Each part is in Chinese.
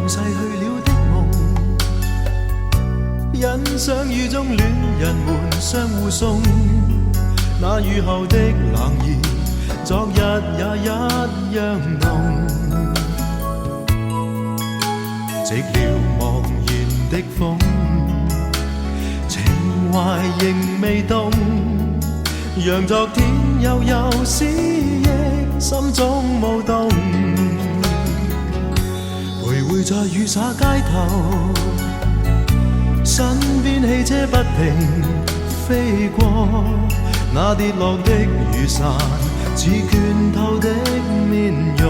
逝去了的夢，欣賞雨中戀人們相互送，那雨後的冷意，昨日也一樣濃。寂寥茫然的風，情懷仍未凍，讓昨天悠悠思憶心中舞動。徘徊在雨灑街頭，身邊汽車不停飛過，那跌落的雨傘似拳頭的面容，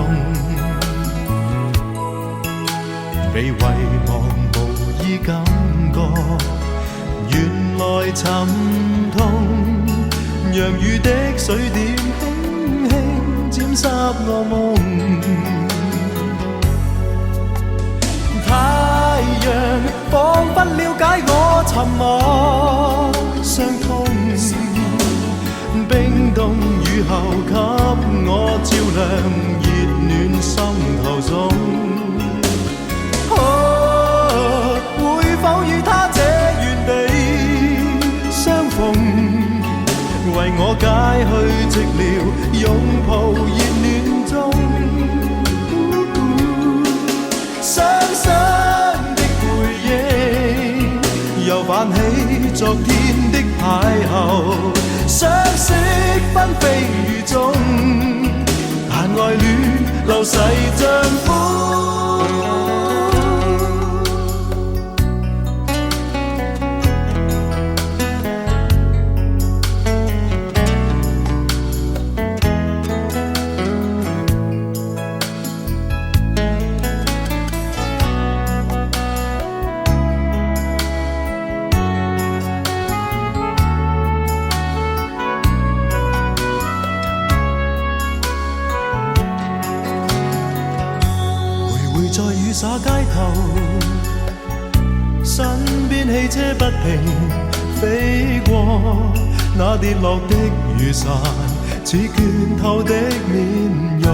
被遺忘無意感覺，原來沉痛，讓雨的水點輕輕沾濕我夢。太陽彷彿了解我沉默傷痛，冰凍雨後給我照亮熱暖心頭中。會否與他這原地相逢，為我解去寂寥，擁抱熱暖中。傷心的回憶又泛起昨天的邂逅，相識紛飛雨中，但愛戀流逝像風。在雨灑街頭，身邊汽車不停飛過，那跌落的雨傘似拳頭的面容，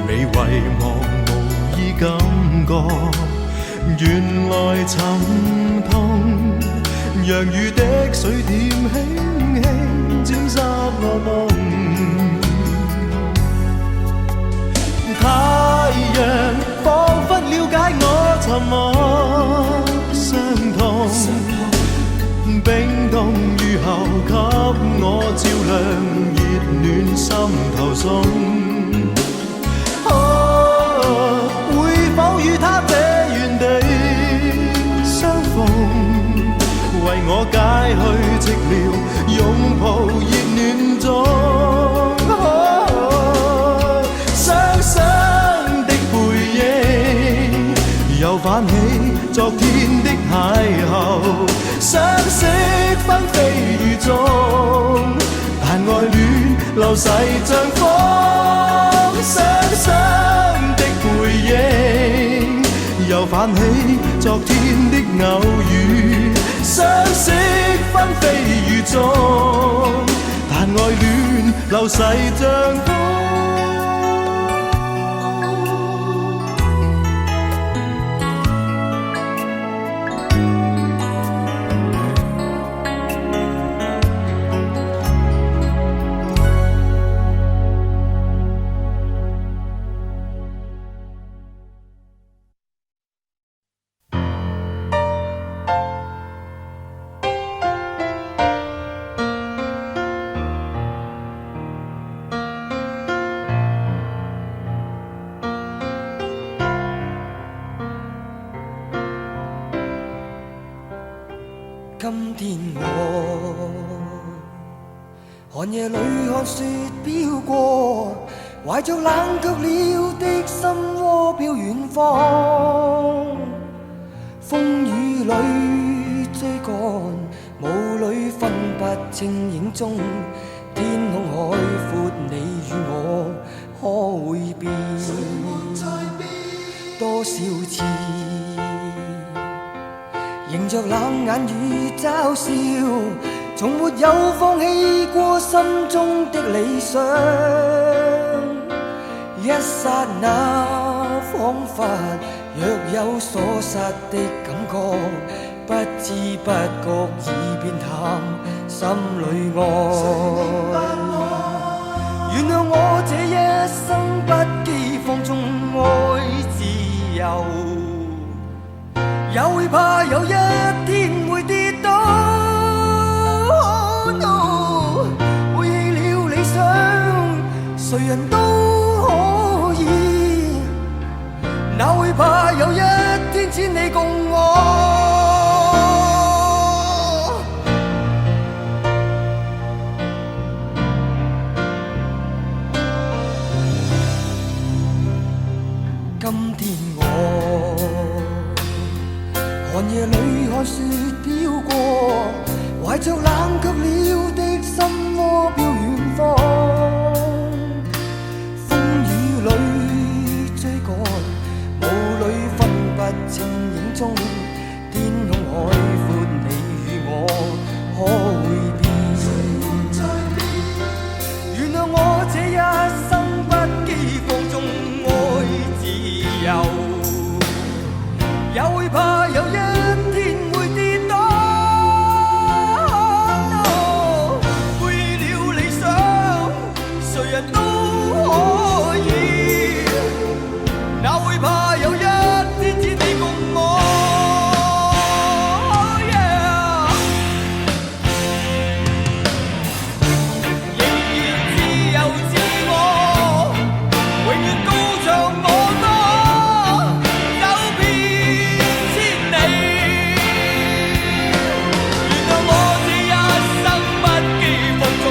未遺忘無意感覺，原來沉痛，讓雨的水點輕輕沾濕我夢。太陽彷彿了解我沉默傷痛，冰凍雨後給我照亮熱暖心頭中。會否與他這原地相逢，為我解去寂寥，擁抱熱暖中。又泛起昨天的邂逅，相識紛飛雨中，但愛戀流逝像風。傷心的回憶又泛起昨天的偶遇，相識紛飛雨中，但愛戀流逝像風。今天我寒夜裏看雪飄過，懷着冷卻了的心窩飄遠方。風雨裏追趕，霧裏分不清影蹤，天空海闊，你與我可會變？多少次迎着冷眼與嘲笑，從沒有放棄過心中的理想。一剎那，彷彿若有所失的感覺，不知不覺已變淡心裏愛。原諒我這一生不羈放縱愛自由，也會怕有一天會跌倒。Oh no， 背棄了理想，誰人都可以，哪會怕有一天只你共我。今天我寒夜裏看雪飄過，懷着冷卻了的心窩飄遠方。風雨裏追趕，霧裏分不清影蹤，天空海闊，你與我可會變？原諒我這一生不羈放縱愛自由，也會怕有一天會跌倒。No， 背棄了理想，誰人都可以，哪會怕有一天只你共我。Oh yeah， 仍然自由自我，永遠高唱我歌，走遍千里。原諒我這一生不羈放縱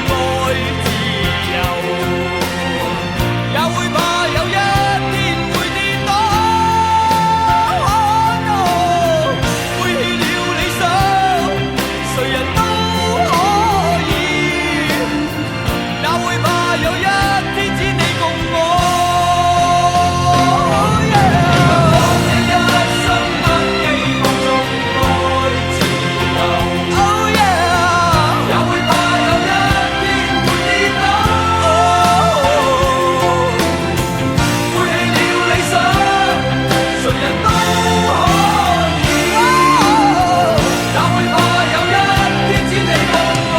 愛自由，也會怕有一天會跌倒。Oh no， 背棄了理想，誰人都可以，哪會怕有一天只你共我。Oh yeah， 我這一生不羈放縱愛自由。Oh yeah， 也會怕有一天會跌倒。背棄了理想，誰人都可以，哪會怕有一天只你共我。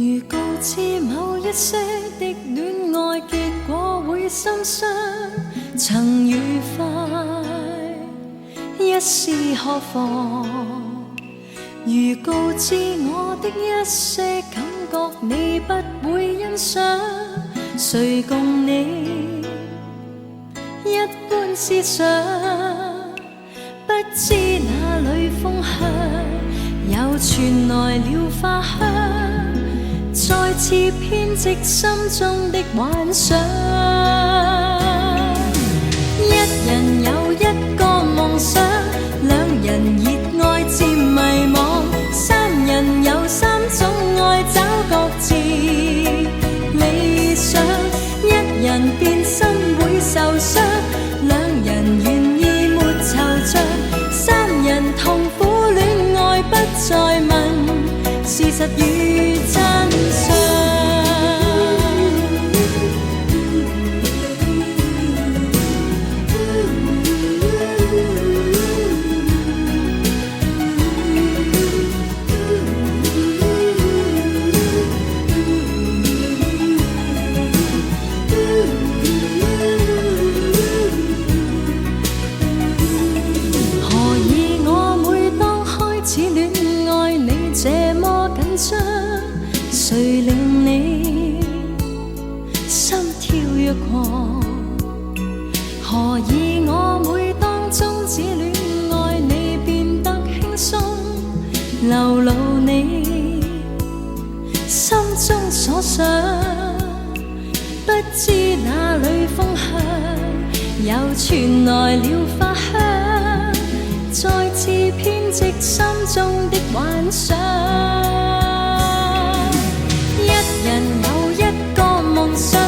如告知某一些的戀愛結果會心傷，曾愉快，一試何妨？如告知我的一些感覺你不會欣賞，誰共你一般思想？不知哪裏風香，又傳來了花香，再次編織心中的幻想。一人有一個夢想，兩人熱愛漸迷惘，三人有三種愛找各自理想。一人變心會受傷，兩人願意沒惆悵，三人痛苦戀愛不再問事實與真相。何以我每當開始戀愛你這麼緊張？誰令你心跳躍狂？何以我每當終止戀愛你變得輕鬆？流露你心中所想，不知哪裏風向，又傳來了花香，再次編織心中的幻想。一人有一個夢想，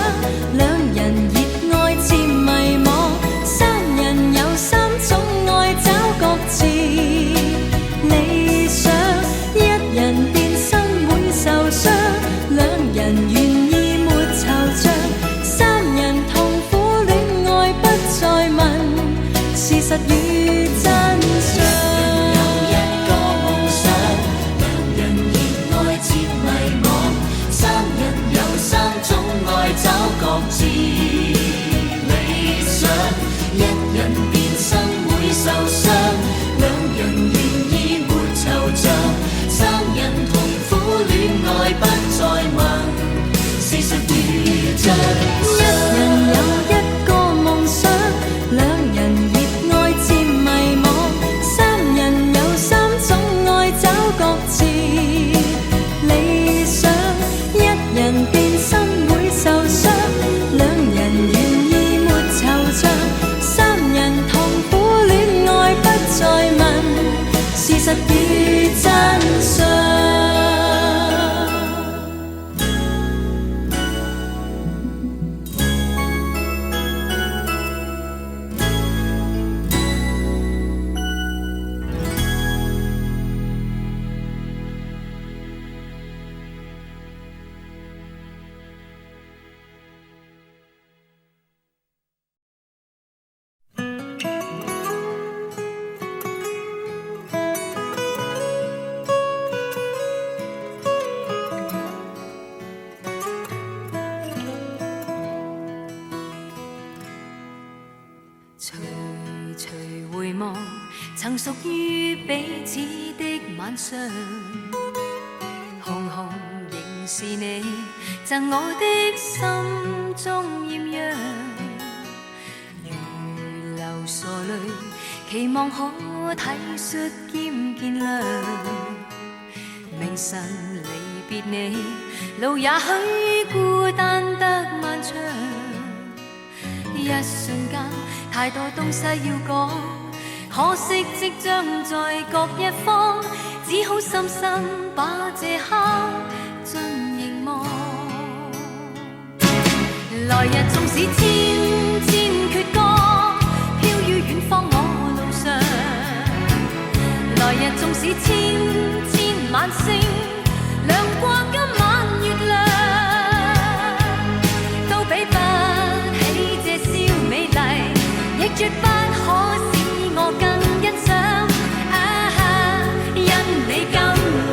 兩人熱愛漸迷惘，三人有三種愛找各自理想。一人變生會受傷，兩人願意沒惆悵，三人痛苦戀愛不再問事實與真相。找各自理想，一人變生會受傷，兩人願意沒惆悵，三人痛苦戀愛不再問事實與真相。一人有一個夢想，兩人熱愛漸迷惘，三人有三種愛找各自理想。一人變生會受傷，兩人願意沒惆悵，三人痛苦戀愛不再問事實與真相。隨回望曾屬於彼此的晚上，紅紅仍是你贈我的心中豔陽，如流傻淚，期望可體恤兼見諒，明晨離別你，路也許孤單得漫長，一瞬間太多東西要講，可惜即將在各一方，只好深深把這刻盡凝望。來日縱使千千闕歌，飄於遠方我路上，來日縱使千千晚星，亮過今晚月亮，都比不起這宵美麗，亦絕不可使我更欣賞。因你今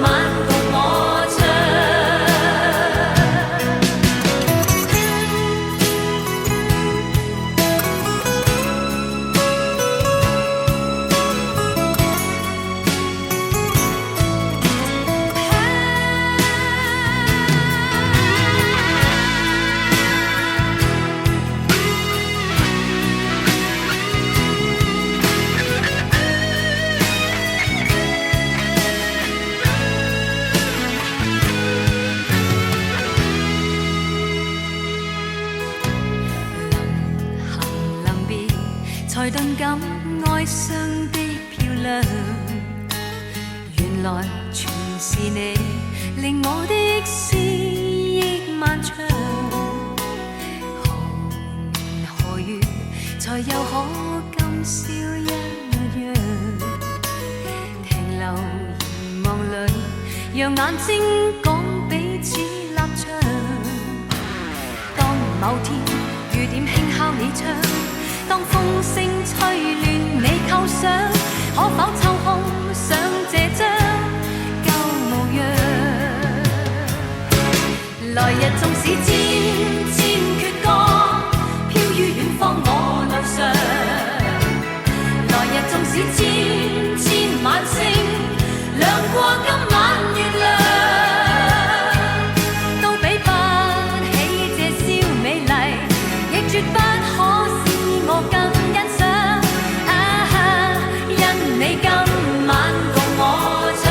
晚共我唱。才頓感哀傷的漂亮，原來全是你令我的思憶漫長。何年何月才又可今宵一樣，停留凝望裏，讓眼睛講彼此立場。當某天雨點輕敲你窗，當風聲吹亂你構想，可否抽空想這張舊模樣？來日縱使千千闕歌，飄於遠方我路上，來日縱使千千晚星，亮過今晚月亮，都比不起這宵美麗，亦絕不可我更欣賞。因你今晚共我唱。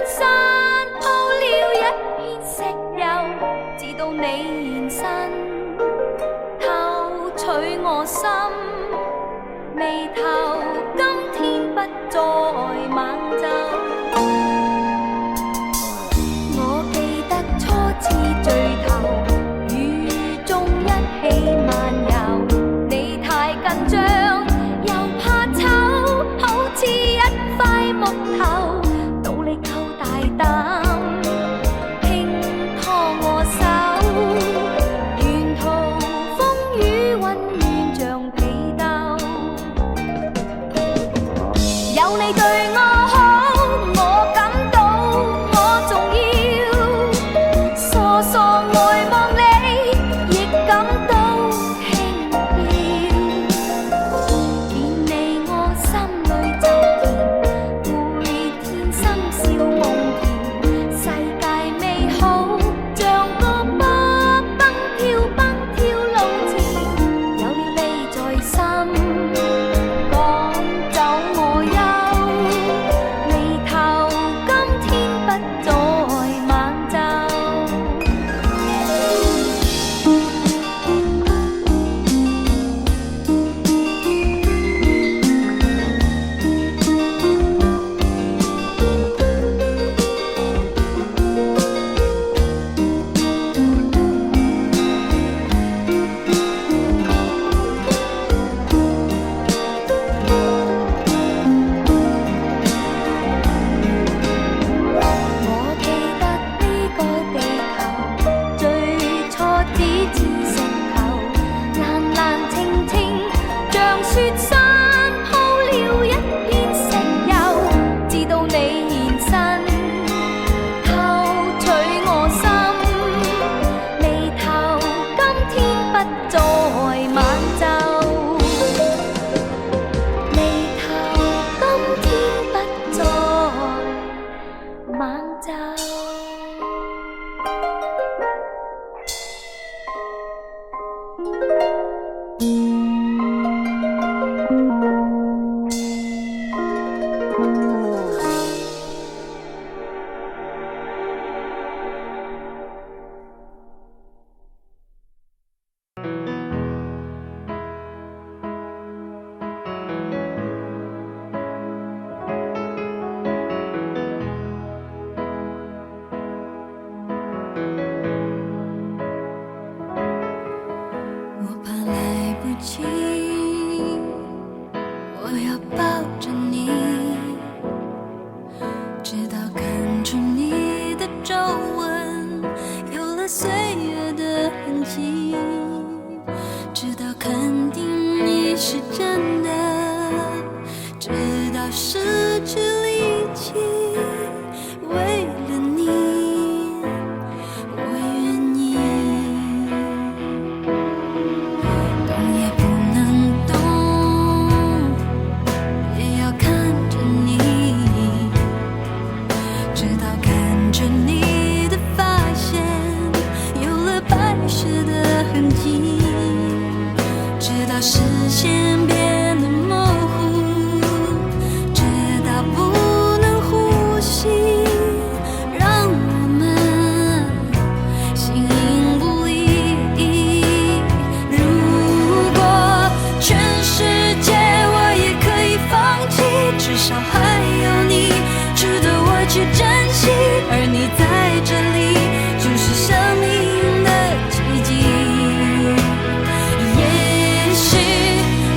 山鋪了一片石油，直到你現身，偷取我心，眉頭今天不再猛皺。我記得初次聚頭，雨中一起漫遊，你太緊張又怕醜，好似一塊木頭，到你夠大膽輕拖我手，沿途風雨溫暖像被竇，有你對我好，我感到我重要，傻傻呆望你，亦感到輕佻，見你我心裏就甜，會天生笑夢甜，世界美好像個北奔跳路前，有了你在心，趕走我憂，眉頭今天不再猛皺。我記得呢個地球最初只似石頭，難難清清像雪山鋪了一片石油，直到你現身，偷取我心，眉頭今天不再猛皺，眉頭今天不再猛皺。我怕來不及，我要抱着你，直到看出你的皺紋有了歲月的痕跡，直到肯定你是真的，直到失去力氣，為了你，我願意。動也不能動，也要看着你，直到看着你的髮線有了白雪的痕跡，直到視線變得模糊，直到不能呼吸，讓我們形影不離。如果全世界我也可以放棄，至少還有你值得我去珍惜，而你在這裡就是生命的奇蹟。也許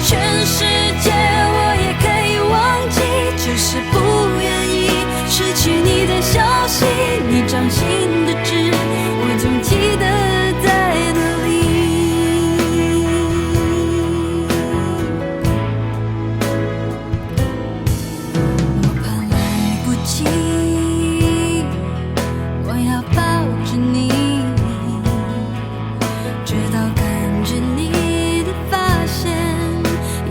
全世界我也可以忘記，只是不願意失去你的消息，你掌心的痣我總記得在哪裡。我怕來不及，我要抱着你，直到看着你的髮線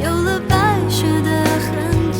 有了白雪的痕跡，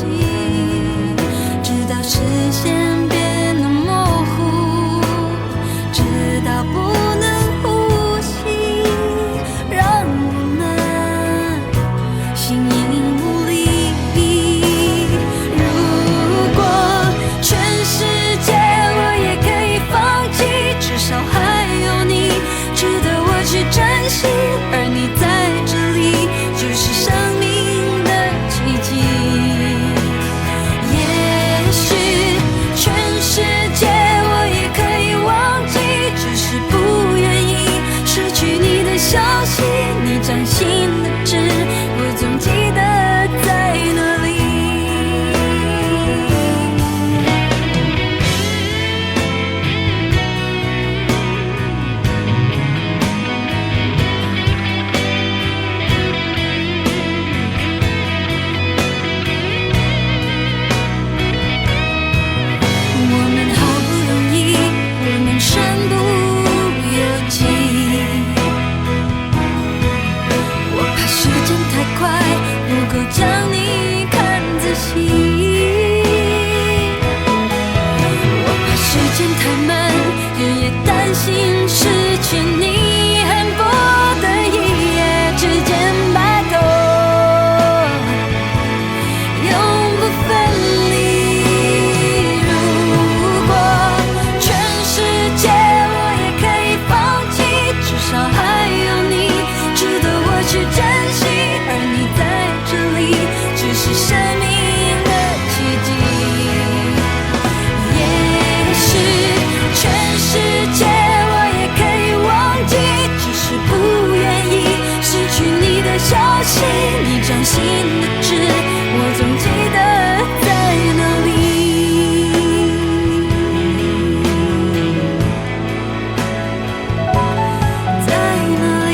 太慢，也担心失去你，恨不得一夜之间白头，永不分离。如果全世界我也可以放弃，至少还有你值得我去珍惜，而你在这里只是生命的奇迹。也许全世界我也可以忘记，只是不愿意失去你的消息，你掌心的痣我总记得在哪里，在哪里。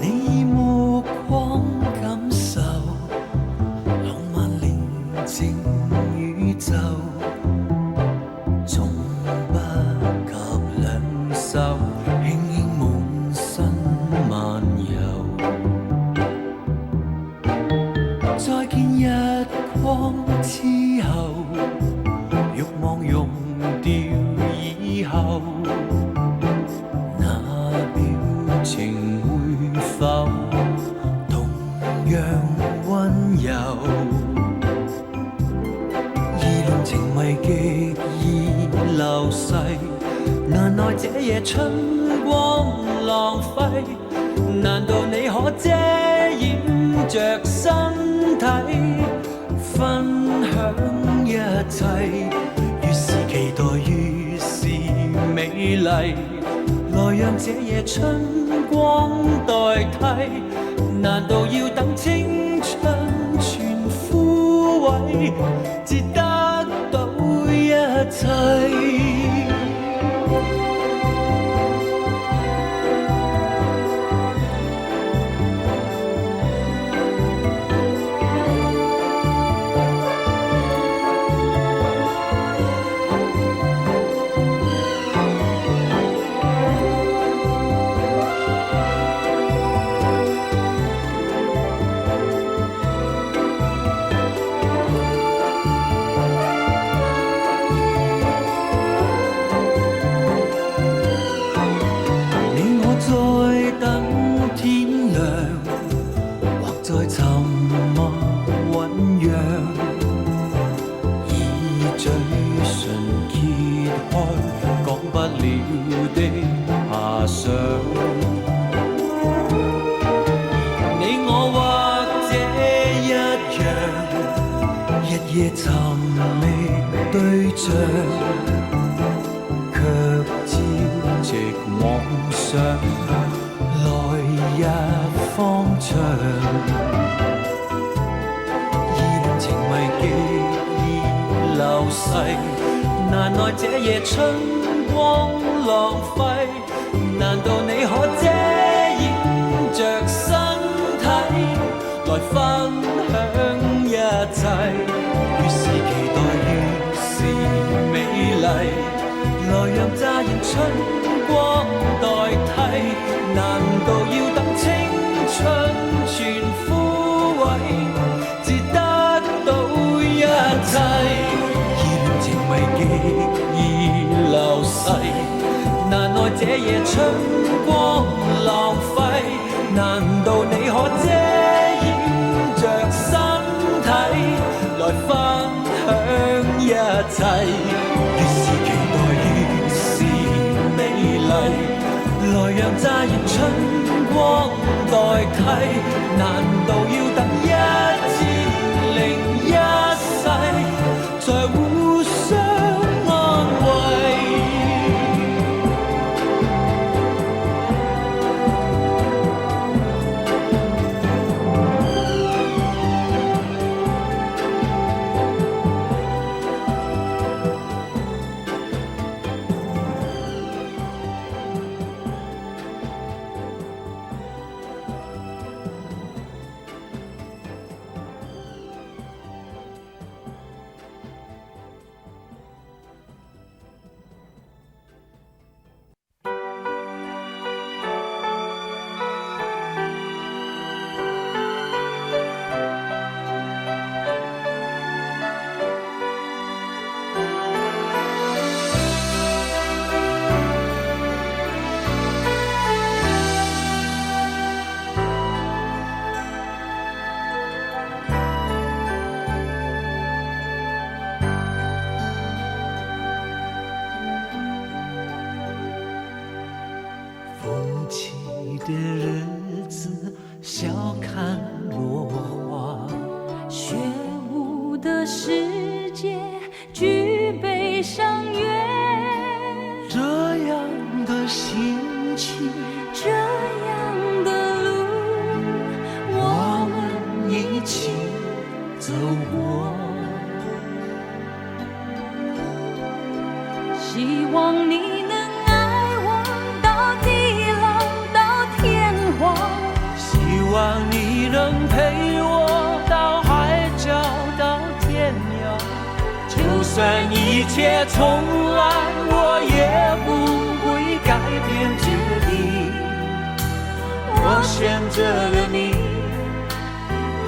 你目光感受浪漫寧靜宇宙，從不及兩手輕輕滿身漫遊。再見日光之後，慾望溶掉以後，那表情會否同樣溫柔？意亂情迷極易流逝，難耐這夜春光浪費。難道你可遮掩着身體，分享一切？越是期待越是美麗，來讓這夜春光代替。難道要等青春全枯萎，至得到一切？夜尋覓對象，卻朝夕妄想，來日方長。意亂情迷極易流逝，難耐這夜春光浪費。難道你可遮掩着身體，來分享一切？越是期待越是美麗，來讓乍現春光代替。難道要等青春全枯萎，至得到一切？意亂情迷極易流逝，難耐這夜春光浪費。難道你可遮掩着身體，來分享一切？越是期待越是美麗，來讓乍現春光代替。難道要等1001世，才互相安慰？风起的日子，笑看落花。雪舞的世界，举杯相约。这样的心情，这样的路，我们一起走过。希望你能爱我到地老到天荒，希望你能陪我到海角到天涯。就算一切重来，我也不会改变决定。我选择了你，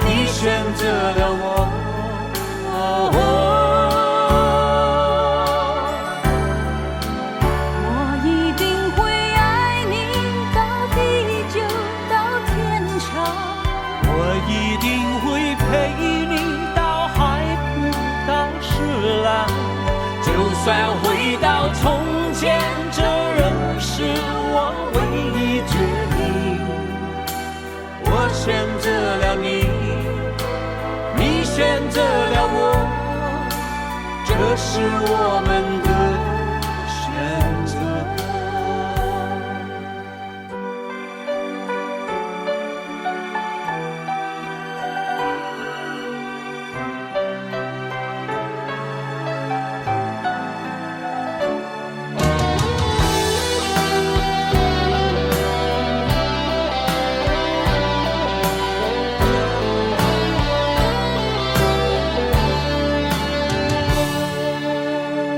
你选择了我。我一定会爱你到地久到天长，我一定会陪你到海枯到石烂。就算回到从前，这仍是我唯一决定。我选择了你，你选择了我，这是我们的选择。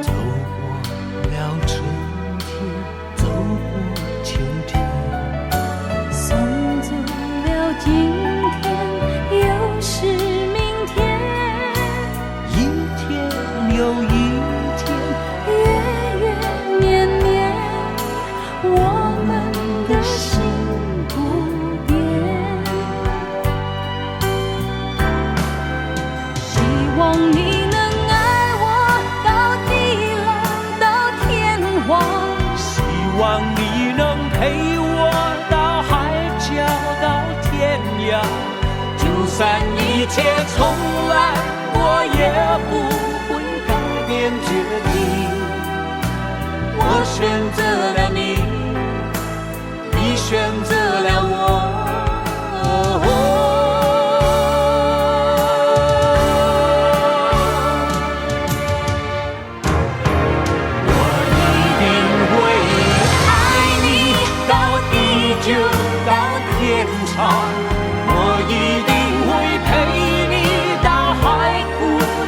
走过了春天，走过秋天，送走了今天，又是明天。一天又一天，月月年年，我们的心不变。希望你能爱我到地老到天荒，希望你能陪我到海角到天涯。就算一切重来，我也不会改变决定。我选择了你，你选择了我。我一定会陪你到海枯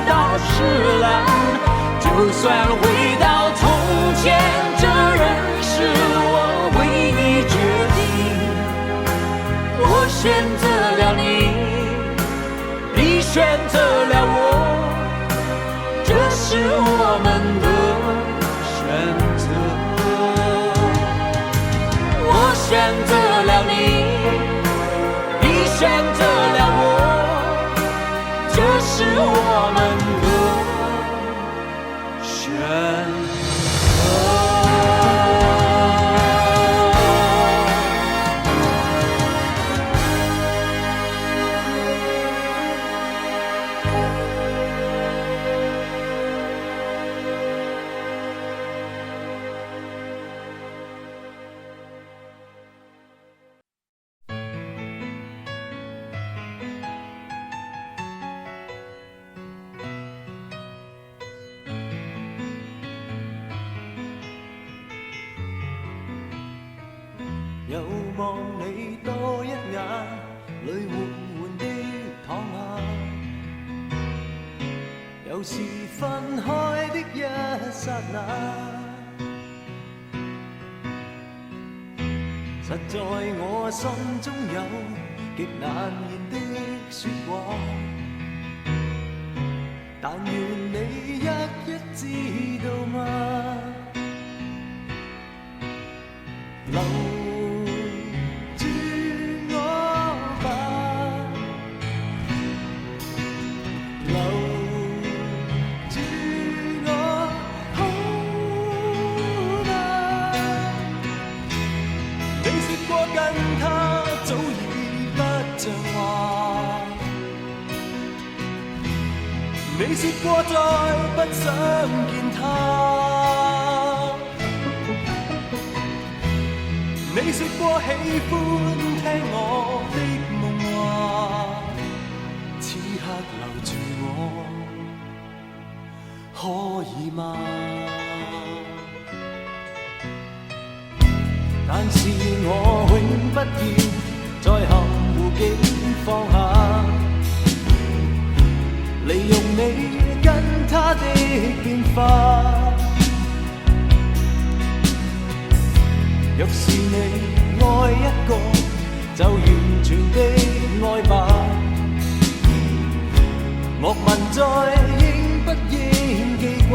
到石烂。就算回到从前，这仍是我唯一决定。我选择了你，你选择了我，这是我们的选择。我选择了你，选择了我，这是我们的选又望你多一眼，淚緩緩的淌下。又是分開的一剎那，實在我心中有極難言的説話，但願你一知道嗎？留住我吧，留住我好嗎？你你說過再不想見他，你說過喜歡聽我的夢話，此刻留住我，可以嗎？但是我永不願再含糊境放下，利用你跟他的變化。若是你愛一個，就完全的愛吧。莫問再應不應記掛。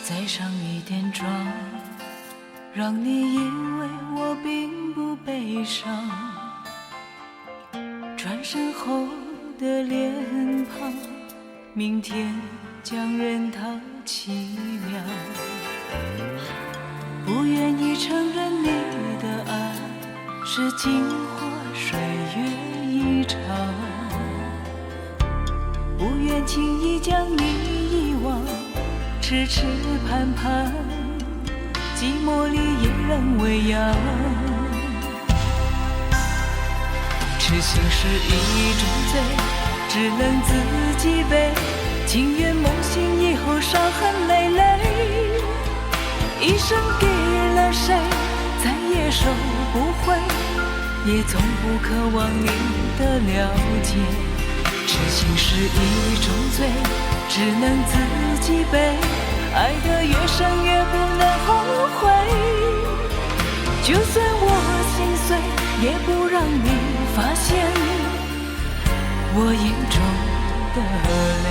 再上一点妆，让你以为我并不悲伤。转身后的脸庞，明天将任它凄凉。不愿意承认你的爱是镜花水月一场，不愿轻易将你遗忘。痴痴盼盼，寂寞里嫣然未央。痴心是一种罪，只能自己背。情愿梦醒以后伤痕累累，一生给了谁？受不会，也从不渴望你的了解。痴心是一种罪，只能自己背，爱得越深越不能后悔。就算我心碎，也不让你发现我眼中的泪。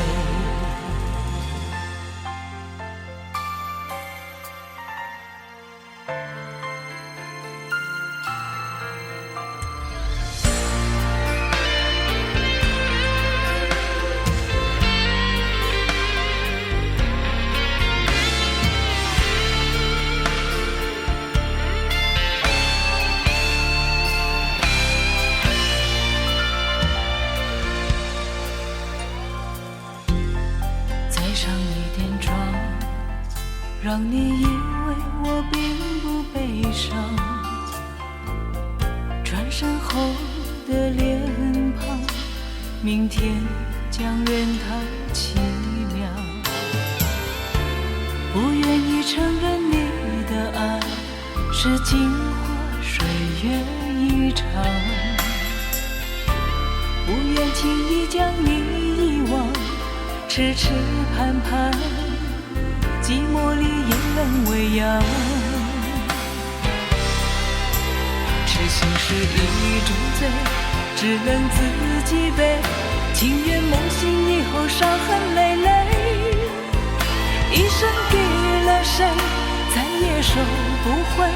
让你以为我并不悲伤，转身后的脸庞，明天将任它凄凉。不愿意承认你的爱是经过水月一场，不愿轻易将你遗忘，痴痴盼盼，寂寞里也能喂养。痴心是一种罪，只能自己背，情愿梦醒以后伤痕累累。一生给了谁，再也收不回，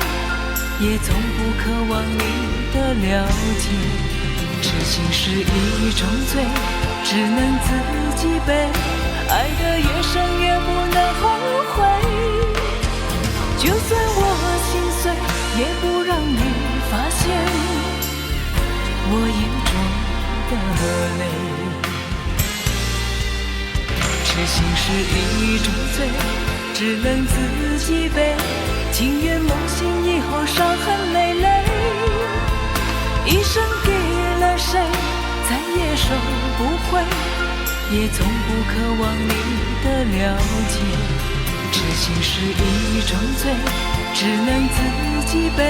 也从不渴望你的了解。痴心是一种罪，只能自己背，爱得越深越不能后悔。就算我心碎，也不让你发现我眼中的泪。痴心是一种罪，只能自己背，情愿梦醒以后伤痕累累。一生给了谁，再也收不回，也从不渴望你的了解。痴心是一种罪，只能自己背，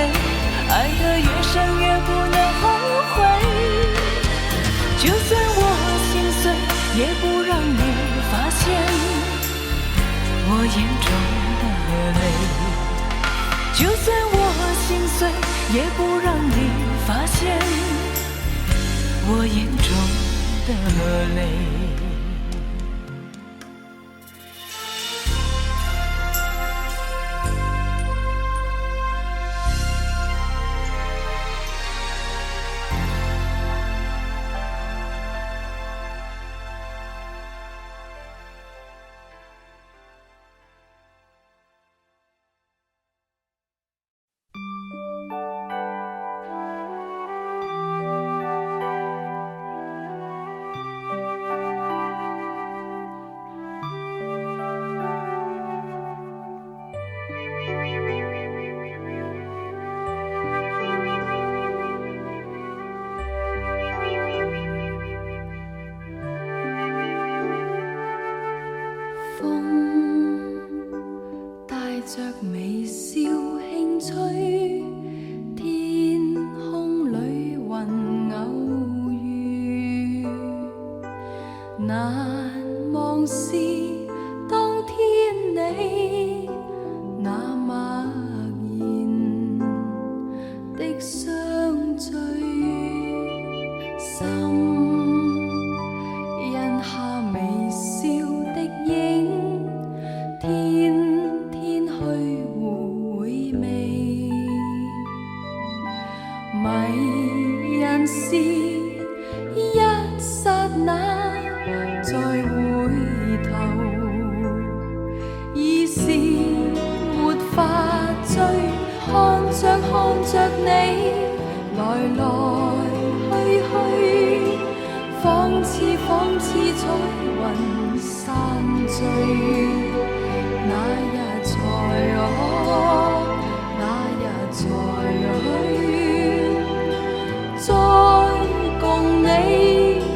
爱得越深越不能后悔。就算我心碎，也不让你发现我眼中的泪。就算我心碎，也不让你发现我眼中的泪。着微笑輕吹，天空裏雲偶遇，難忘是當天你那默然的相聚，心印下微笑的影，天迷人是一剎那再回頭，已是沒法追，看着你來去，仿似彩雲散聚，那日才可，那日才去再共你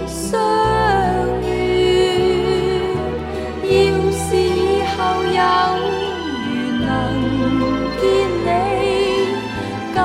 相遇。要是以後有緣能見你，今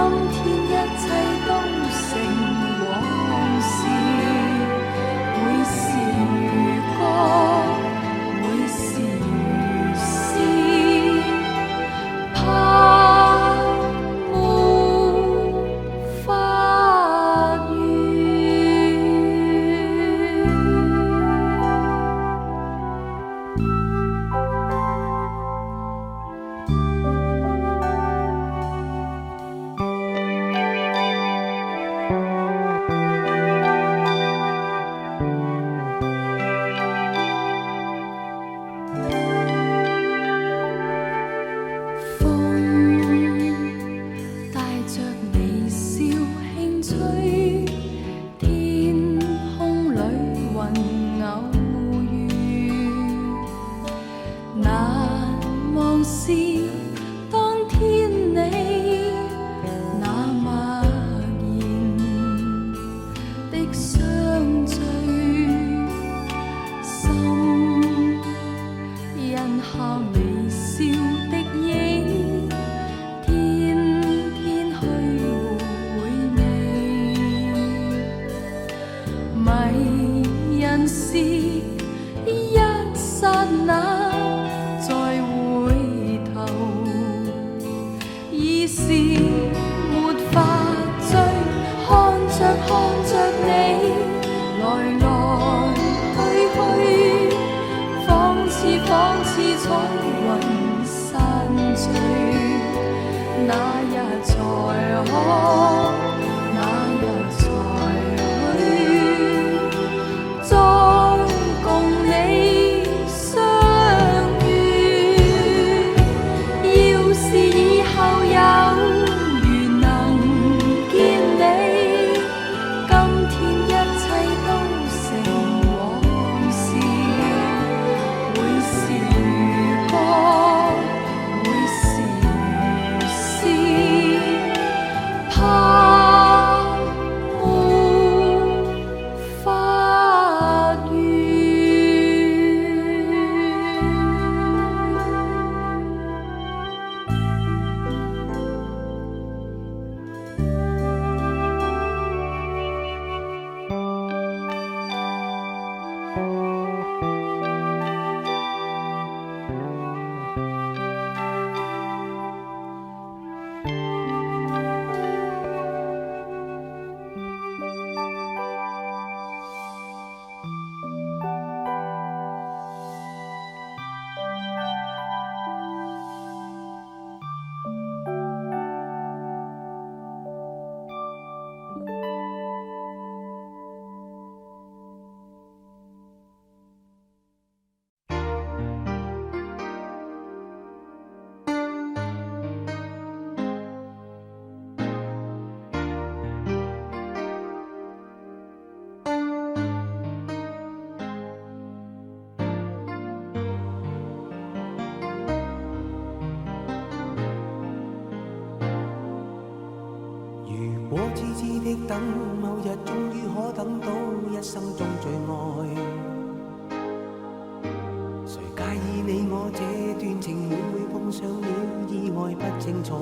曾是一剎那再回頭，已是沒法追，看着你來來去去，仿似彩雲散聚，那日才可，那日才去，再共你相遇。要是以後有緣能見你，今天一切都成往事，會是如歌，會是如詩，怕沒法遇。如果痴痴的等，某日終於可等到一生中最愛。誰介意你我這段情會唔會碰上了意外，不清楚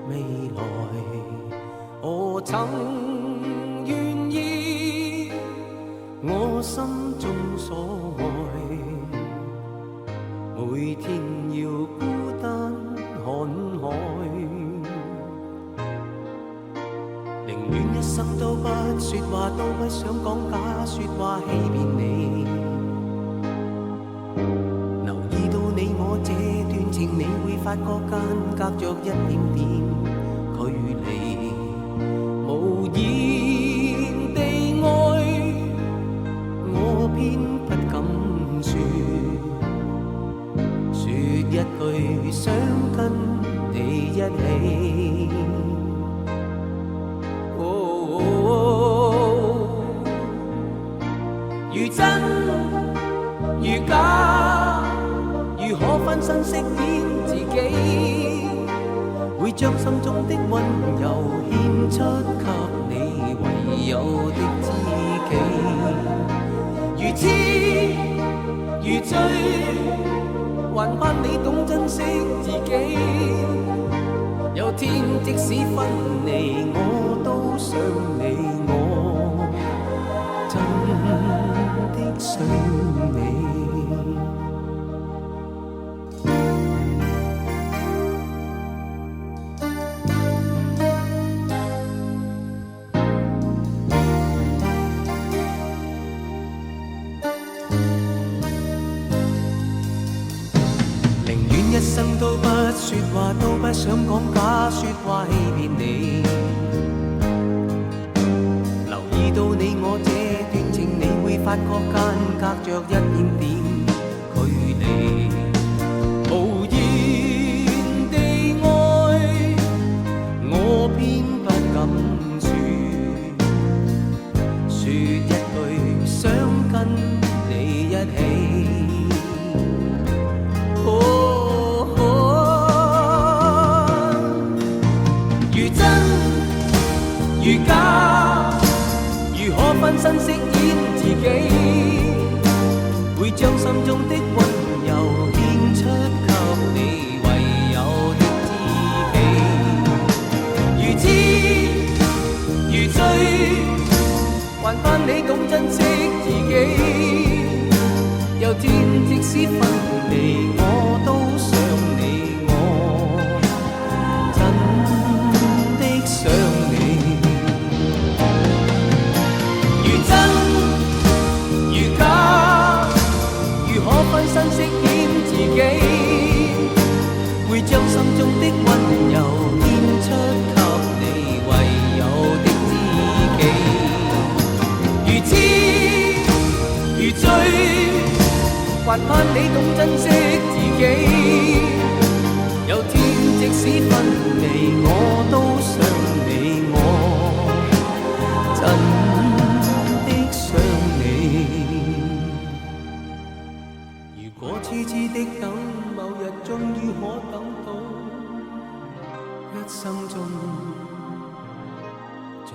未來。我曾願意我心中所愛，每天要孤單看海。寧願一生都不說話，都不想講假說話欺騙你。留意到你我這段情，你會發覺間隔着一點點距離。無言地愛，我偏不敢說，說一句想跟你一起。如真如假，如可分身飾演自己，會將心中的溫柔獻出給你唯有的知己。如痴如醉，還盼你懂珍惜自己。有天即使分離，我都想你，我真的想你。寧願一生都不說話，都不想講假說話欺騙你。留意到你我這段情，你會發覺間隔着一點點距離。無言地愛，我偏不敢說，說一句想跟你一起。如假，如可分身飾演自己，會將心中的溫柔獻出給你唯有的知己。如痴如醉，還盼你懂珍惜自己。有天即使分離，我都想你，我真的想你。如真如假，如可分身飾演自己，會將心中的溫柔獻出給你唯有的知己。如痴如醉，還盼你懂珍惜自己。有天即使分離，我都想你，我真的想你。如果痴痴的等，某日終於可等到，一生中最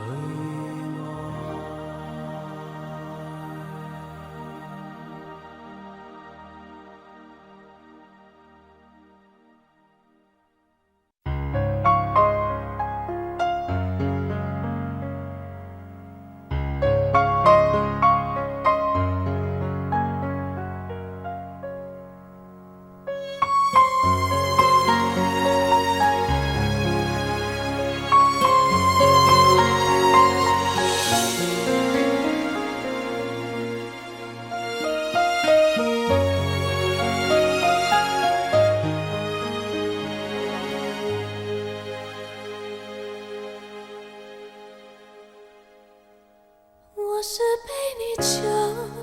我是被你囚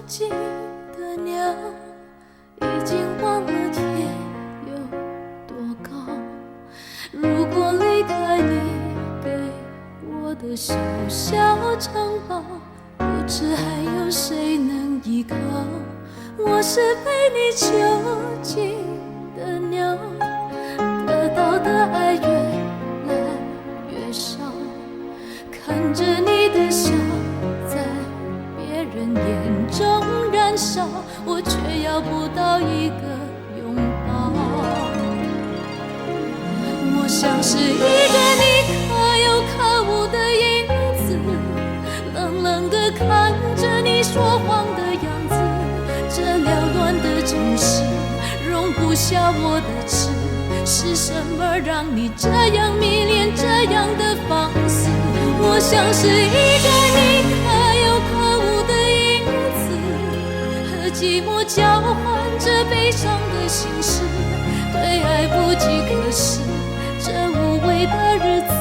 禁的鸟，已经忘了天有多高。如果离开你给我的小小城堡，不知还有谁能依靠。我是被你囚禁的鸟，得到的爱越来越少，看着你的笑在别人眼中燃烧，我却要不到一个拥抱。我像是一个你可有可无的影子，冷冷地看着你说谎的样子。这缭乱的城市容不下我的痴，是什么让你这样迷恋，这样的放肆？我像是一个你可有可无的影子，和寂寞交换着悲伤的心事，对爱不计可施，这无味的日子，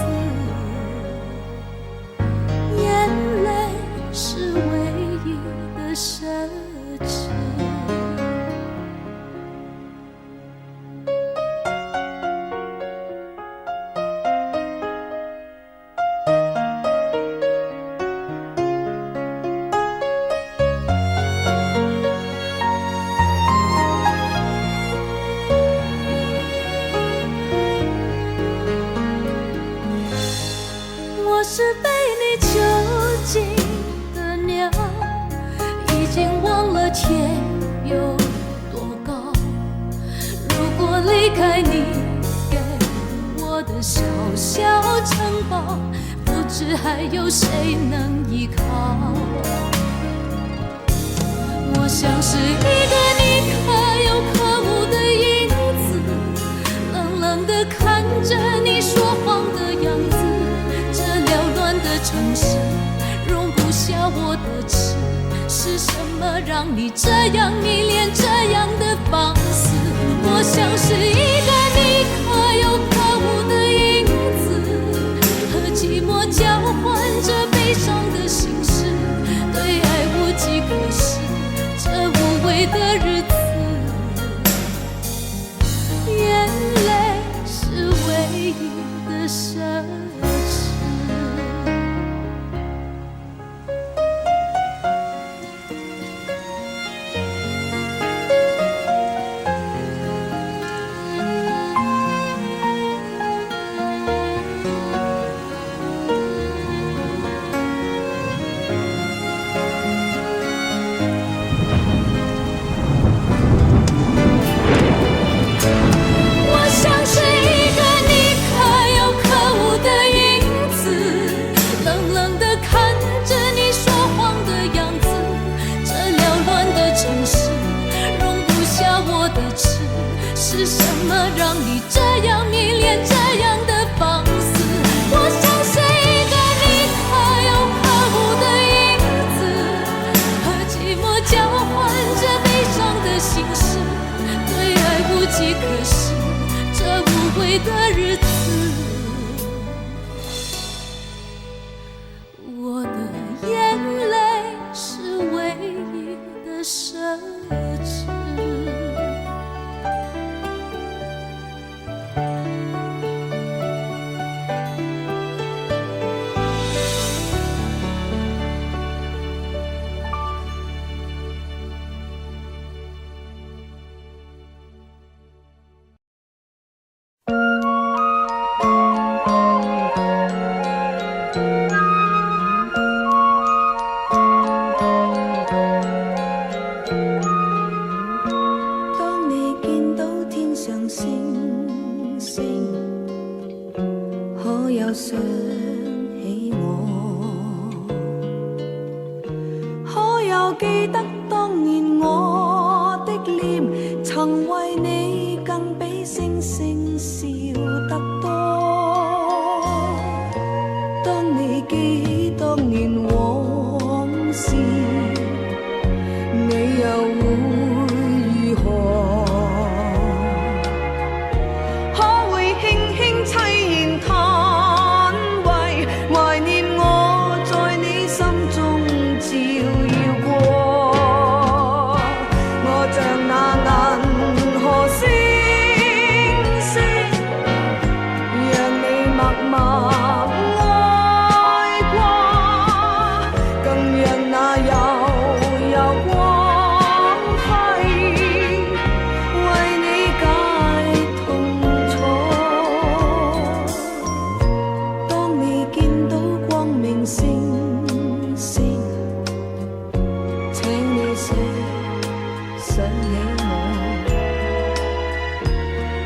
眼泪是唯一的奢侈。我是被你囚禁的鸟，已经忘了天有多高。如果离开你给我的小小城堡，不知还有谁能依靠。我像是一个你可有可无的影子，冷冷地看着你说谎的样子。这缭乱的城市容不下我的痴，是什么让你这样迷恋，这样的放肆？我像是一个你可有可无的影子，和寂寞交换着悲伤的心事，对爱无计可施，这无味的日子，眼泪是唯一的奢侈。是什么让你这样迷恋这样的放肆？我像是一个你可有可无的影子，和寂寞交换着悲伤的心事，对爱无计可施，这无悔的日子，我的眼泪是唯一的奢侈。記得當年我的臉，曾為你更比星星笑得多。當你記起當年往事，你又會如何？可會輕輕凄然嘆為懷念我在你心中照耀過，我像那銀河星星，讓你默默愛過，更讓那悠悠光輝為你解痛楚。當你見到光明星星，請你寫想起我。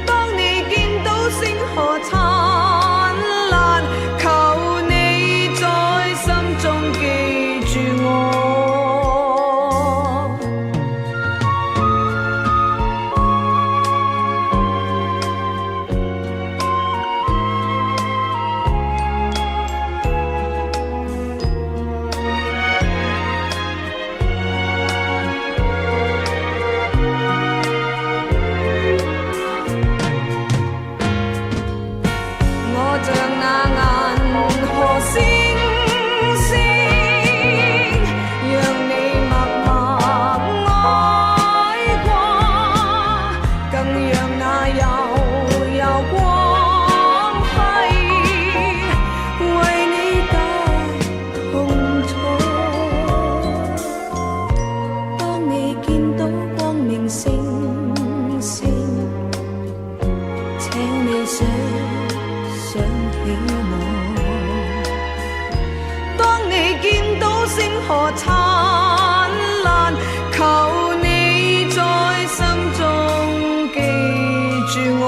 當你見到星河燦爛，求你在心中記住我。我像那銀河星星，讓你默默愛過，更讓那悠悠光輝為你解痛楚。當你見到光明星星，請你寫想起我。當你見到星河燦爛，求你在心中記住我。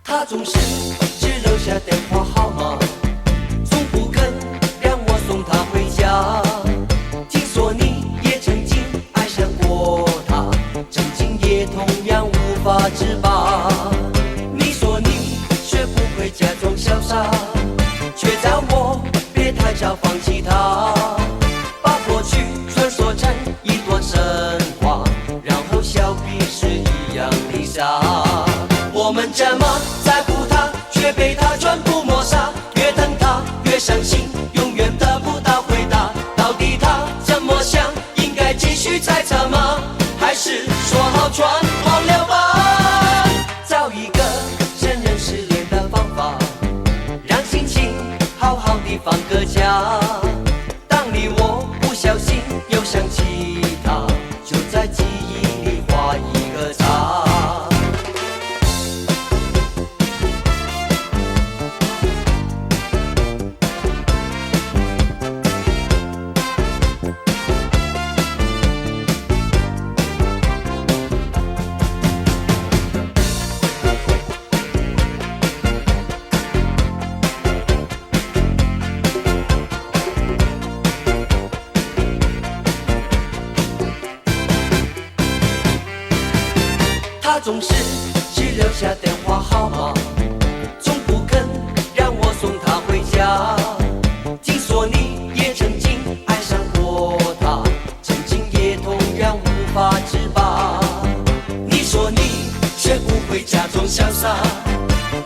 他总是只留下电话号码，从不肯让我送他回家。听说你也曾经爱上过他，曾经也同样无法自拔。你说你学不会假装潇洒，却叫我别太早放弃他，把过去传说成一段神话，然后笑彼此一样的傻。我们这么在乎他，却被他全部抹杀。越等他越伤心，永远得不到回答。到底他怎么想？应该继续猜测吗？还是说好全忘了吧？找一个承认失恋的方法，让心情好好地放个假。当你我不小心又想起他，就在记忆里画一个叉。他总是只留下电话号码，从不肯让我送他回家。听说你也曾经爱上过他，曾经也同样无法自拔。你说你学不会假装潇洒，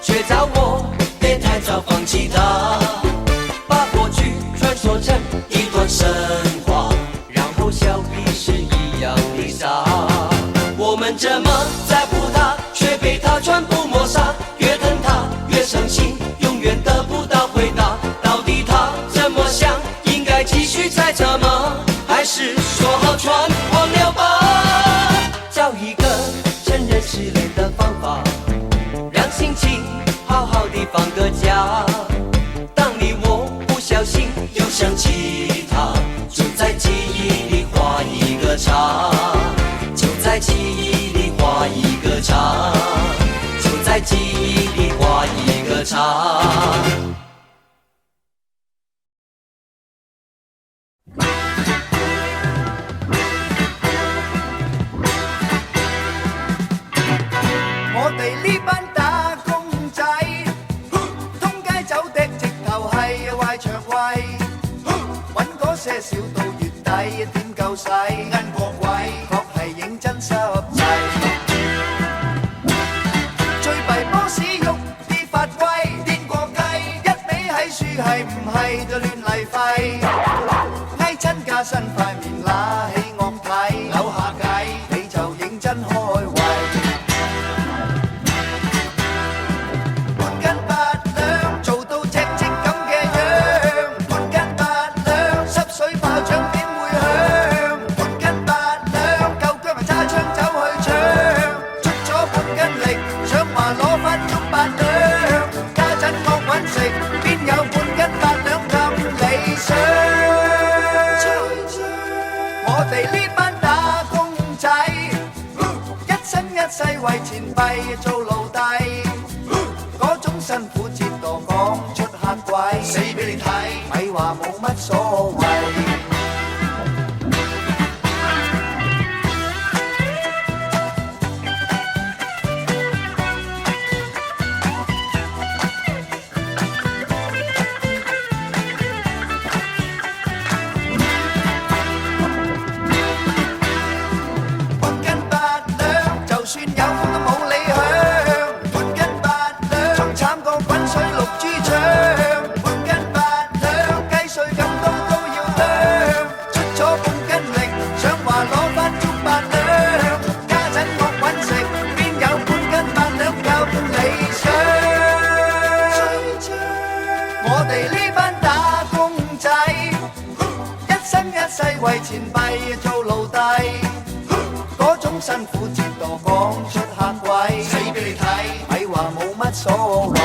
却叫我别太早放弃他，把过去传说成一段神话，然后笑彼是一样的傻。我们这么在乎他，却被他全部抹杀，越疼他越伤心，永远得不到回答。到底他怎么想？应该继续猜测吗？还是说好全忘了吧？找一个承认失恋的方法，让心情好好的放个假。当你我不小心又想起他，就在记忆里画一个叉，就在记忆里画一个叉，就在记忆里画一个叉。我哋呢班打工仔，通街走的直頭係壞腸胃，揾嗰些少到月底點夠使？恩國位確係認真濕滯，最弊波士喐啲法規，癲過雞，一味喺樹係唔係就亂嚟廢，挨親加身塊面揦起惡睇，扭下計你就認真開胃。世為錢幣做奴隸，嗰種辛苦折墮講出黑鬼，死俾你睇，咪話冇乜所謂。為錢幣做奴隸，嗰種辛苦折墮講出黑鬼，死俾你睇，咪話冇乜所謂。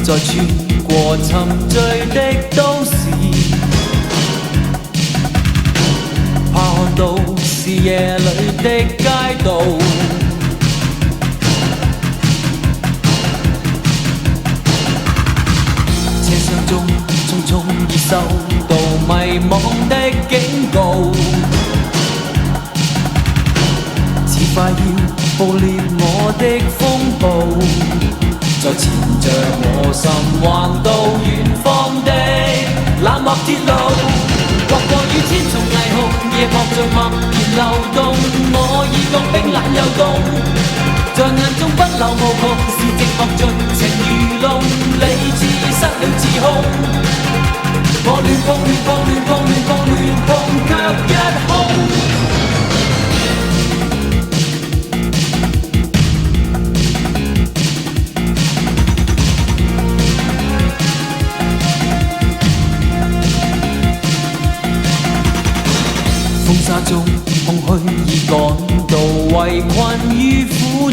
在穿過沉醉的都市，怕看到視野裏的街道，車廂中匆匆已收到迷惘的警告，似快要暴裂我的風暴。再纏着我心橫到遠方的冷漠鐵路，劃過雨天從霓虹，夜幕像默然流動，我已覺冰冷又凍，在眼中不留無窮，是寂寞盡情愚弄，理智失了自控，我亂碰亂碰亂碰亂碰亂碰卻一空。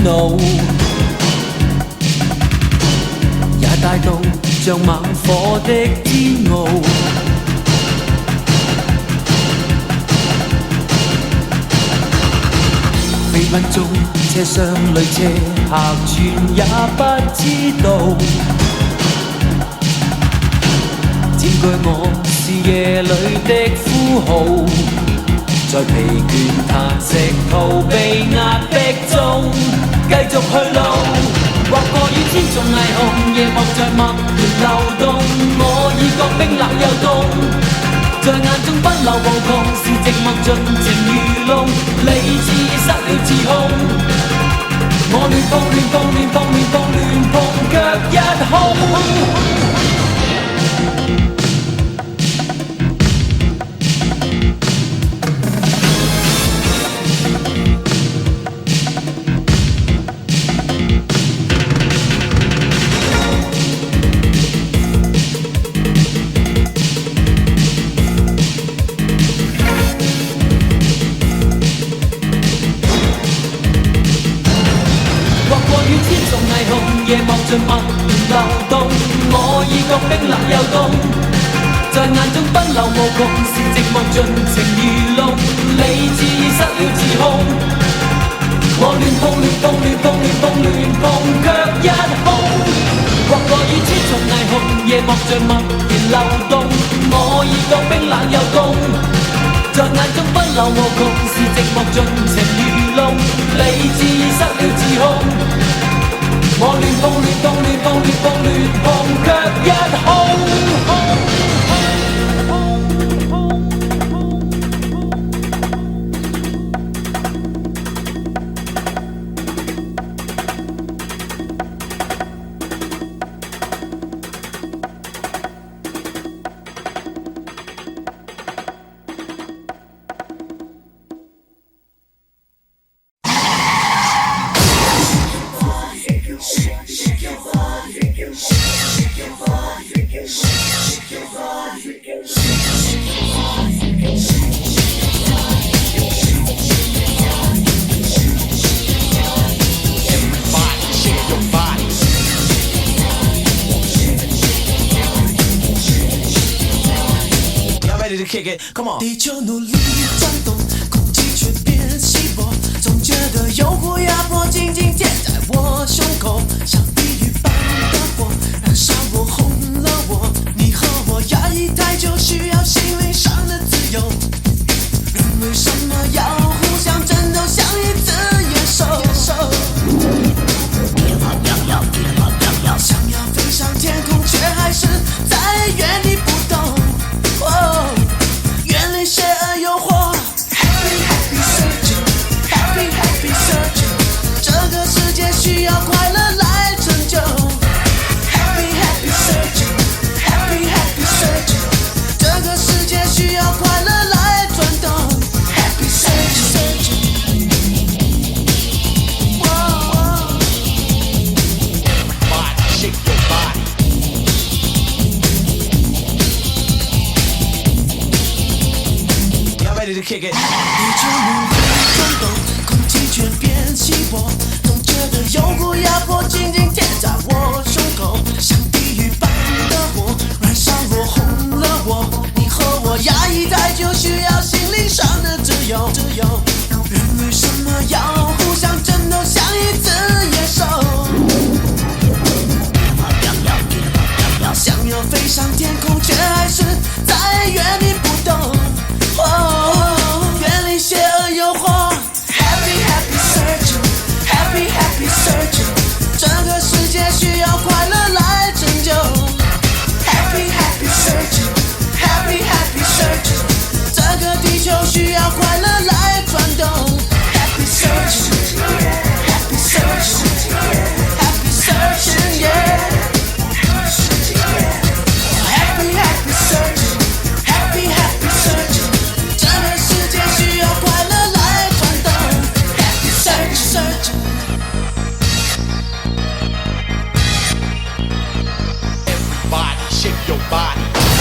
怒，也帶到像猛火的煎熬。飛奔中車廂裏車客全也不知道，佔據我視野裏的呼號，在疲倦嘆息逃避壓迫中繼續去路，劃過與天縱霓虹，夜幕在默然流動，我已覺冰冷又凍，在眼中奔流無窮，是寂寞盡情愚弄，理智失了自控，我亂碰亂碰亂碰亂碰亂碰，卻一空。夜幕盡默然流動，我已覺冰冷又凍，在眼中奔流無窮，是寂寞盡情愚弄，理智失了自控，我亂碰亂碰亂碰亂碰亂碰，卻一空。劃過與千重霓虹，夜幕盡默然流動，我已覺冰冷又凍，在眼中奔流無窮，是寂寞盡情愚弄，理智失了自控。我亂碰亂碰亂碰亂碰亂碰，卻一空。地球努力转动，空气却变稀薄，总觉得有股压迫紧紧贴在我胸口，像地狱般的火燃烧我，红了我。你和我压抑太久，需要心灵上的自由。人为什么要互相争斗，像一只野兽？想要飞上天空，却还是在原地不动。远离邪恶诱惑 ，Happy Happy Searching Happy Happy Searching， 这个世界需要快乐来拯救。Happy Happy Searching Happy Happy Searching， 这个世界需要快乐来转动。Happy Searching， Everybody shake your body。Ready to kick it。地球努力转动，空气却变稀薄，总觉得有股压迫紧紧贴在我胸口，像地狱般的火燃烧我，红了我。你和我压抑太久，需要心灵上的自由。人为什么要互相争斗，像一只野兽？想要飞上天空，却还是在原地不动。远离邪恶诱惑 ，Happy Happy Searching Happy Happy Searching， 这个世界需要快乐来拯救。Happy Happy Searching Happy Happy Searching， 这个地球需要快乐来转动。Happy Searching Happy Searching Happy Searching yeah。Happy Happy Searching Happy Happy Searching， 这个世界需要快乐来转动。Happy Searching Everybody shake your body。